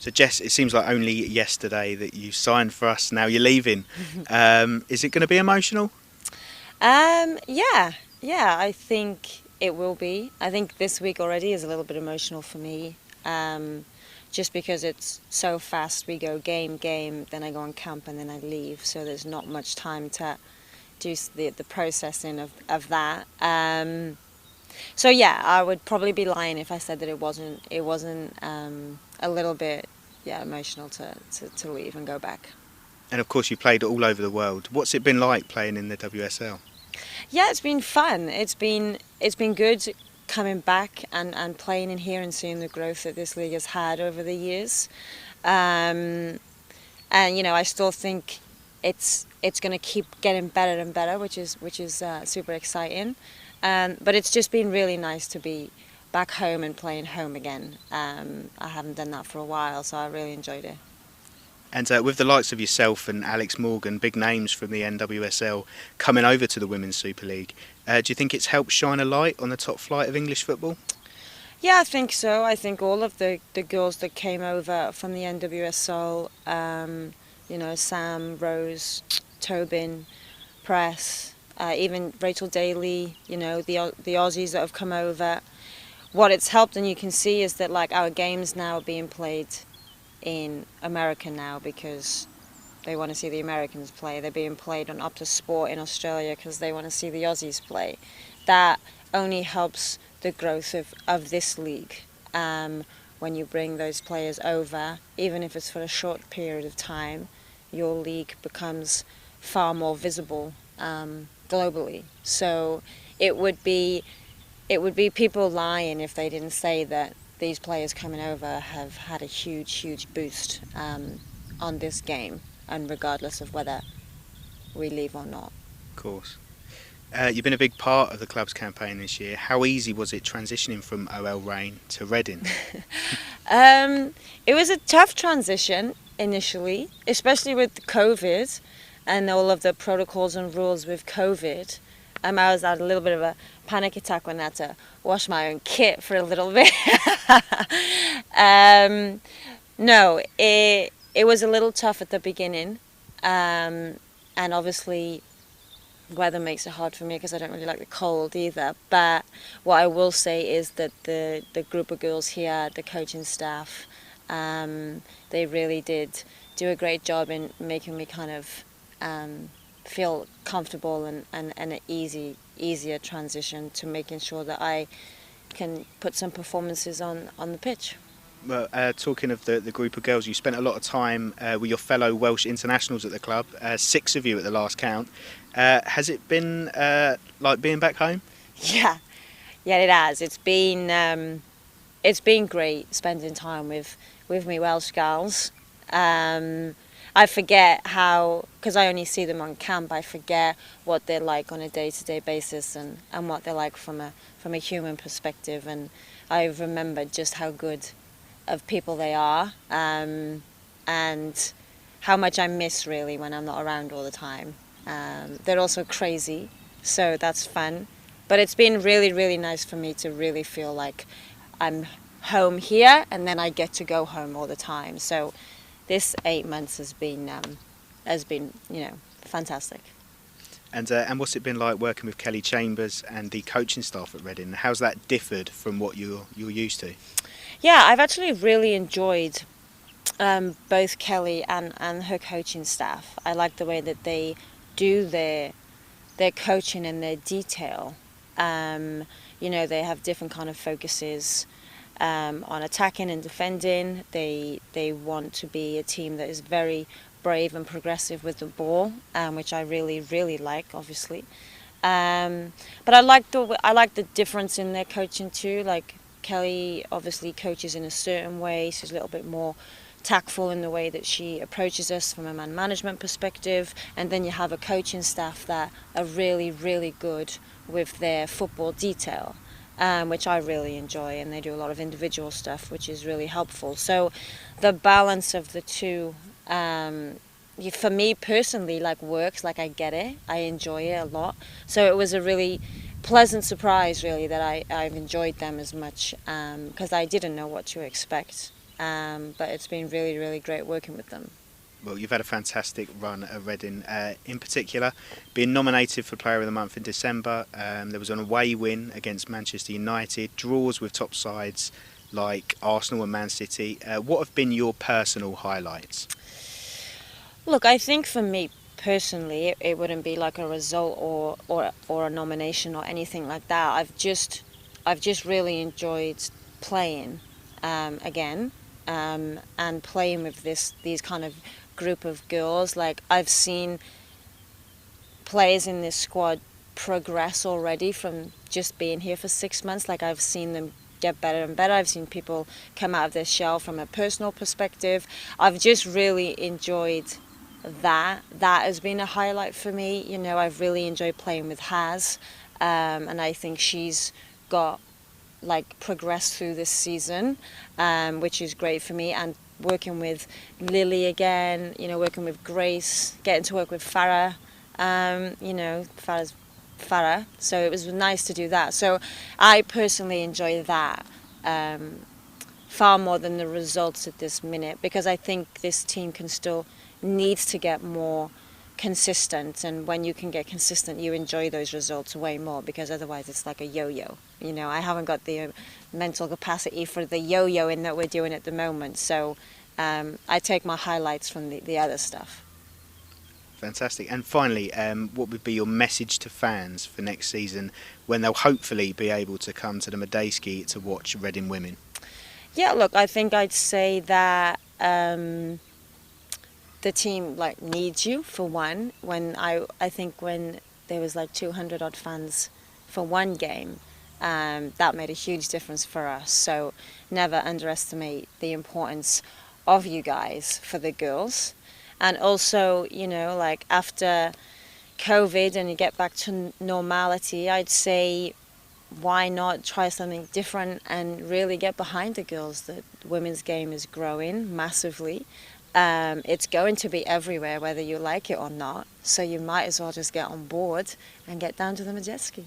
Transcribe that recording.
So Jess, it seems like only yesterday that you signed for us. Now you're leaving. Is it going to be emotional? Yeah, I think it will be. I think this week already is a little bit emotional for me, just because it's so fast. We go game, then I go on camp, and then I leave. So there's not much time to do the processing of that. So yeah, I would probably be lying if I said that it wasn't a little bit emotional to leave and go back. And of course, you played all over the world. What's it been like playing in the WSL? Yeah, it's been fun. It's been good coming back and playing in here and seeing the growth that this league has had over the years. And I still think it's going to keep getting better and better, which is super exciting. But it's just been really nice to be back home and playing home again. I haven't done that for a while, so I really enjoyed it. And with the likes of yourself and Alex Morgan, big names from the NWSL, coming over to the Women's Super League, do you think it's helped shine a light on the top flight of English football? Yeah, I think so. I think all of the girls that came over from the NWSL, Sam, Rose, Tobin, Press, even Rachel Daly, the Aussies that have come over. What it's helped, and you can see, is that like our games now are being played in America now because they want to see the Americans play. They're being played on Optus Sport in Australia because they want to see the Aussies play. That only helps the growth of this league. When you bring those players over, even if it's for a short period of time, your league becomes far more visible globally. So it would be people lying if they didn't say that these players coming over have had a huge boost on this game, and regardless of whether we leave or not. Of course. You've been a big part of the club's campaign this year. How easy was it transitioning from OL Reign to Reading? It was a tough transition initially, especially with COVID and all of the protocols and rules with COVID. I was at a little bit of a panic attack when I had to wash my own kit for a little bit. No, it was a little tough at the beginning, and obviously weather makes it hard for me because I don't really like the cold either. But what I will say is that the group of girls here, the coaching staff, they really did do a great job in making me kind of feel comfortable and an easier transition to making sure that I can put some performances on the pitch. Well, talking of the group of girls, you spent a lot of time with your fellow Welsh internationals at the club, 6 of you at the last count. Has it been like being back home? Yeah, it has. It's been great spending time with me Welsh gals. I forget how, because I only see them on camp, I forget what they're like on a day-to-day basis and what they're like from a human perspective. And I remember just how good of people they are, and how much I miss really when I'm not around all the time. They're also crazy, so that's fun. But it's been really, really nice for me to really feel like I'm home here and then I get to go home all the time. So this 8 months has been fantastic. And what's it been like working with Kelly Chambers and the coaching staff at Reading? How's that differed from what you're used to? Yeah, I've actually really enjoyed both Kelly and her coaching staff. I like the way that they do their coaching and their detail. They have different kind of focuses on attacking and defending. They want to be a team that is very brave and progressive with the ball, which I really, really like, obviously. But I like the difference in their coaching too. Like Kelly obviously coaches in a certain way. She's a little bit more tactful in the way that she approaches us from a man management perspective, and then you have a coaching staff that are really, really good with their football detail, which I really enjoy, and they do a lot of individual stuff, which is really helpful. So the balance of the two, for me personally, works. I get it, I enjoy it a lot. So it was a really pleasant surprise, really, that I've enjoyed them as much, because I didn't know what to expect. but it's been really, really great working with them. Well, you've had a fantastic run at Reading, in particular, being nominated for Player of the Month in December. There was an away win against Manchester United, draws with top sides like Arsenal and Man City. What have been your personal highlights? Look, I think for me personally, it wouldn't be like a result or a nomination or anything like that. I've just really enjoyed playing again, and playing with these kind of group of girls. Like, I've seen players in this squad progress already from just being here for 6 months. Like, I've seen them get better and better. I've seen people come out of their shell from a personal perspective. I've just really enjoyed that. That has been a highlight for me. You know, I've really enjoyed playing with Haz, and I think she's got like progressed through this season, which is great for me. And working with Lily again, you know, working with Grace, getting to work with Farah, you know, Farah. So it was nice to do that. So I personally enjoy that far more than the results at this minute, because I think this team needs to get more consistent, and when you can get consistent, you enjoy those results way more, because otherwise it's like a yo-yo. You know, I haven't got the mental capacity for the yo-yoing that we're doing at the moment, so I take my highlights from the other stuff. Fantastic. And finally, what would be your message to fans for next season, when they'll hopefully be able to come to the _𝐷𝐸𝐬𝐬 to watch Reading women? Yeah, look, I think I'd say that the team like needs you, for one. I think when there was like 200 odd fans for one game, that made a huge difference for us. So never underestimate the importance of you guys for the girls. And also, you know, like after COVID and you get back to normality, I'd say why not try something different and really get behind the girls. The women's game is growing massively. It's going to be everywhere, whether you like it or not. So you might as well just get on board and get down to the _Majeski.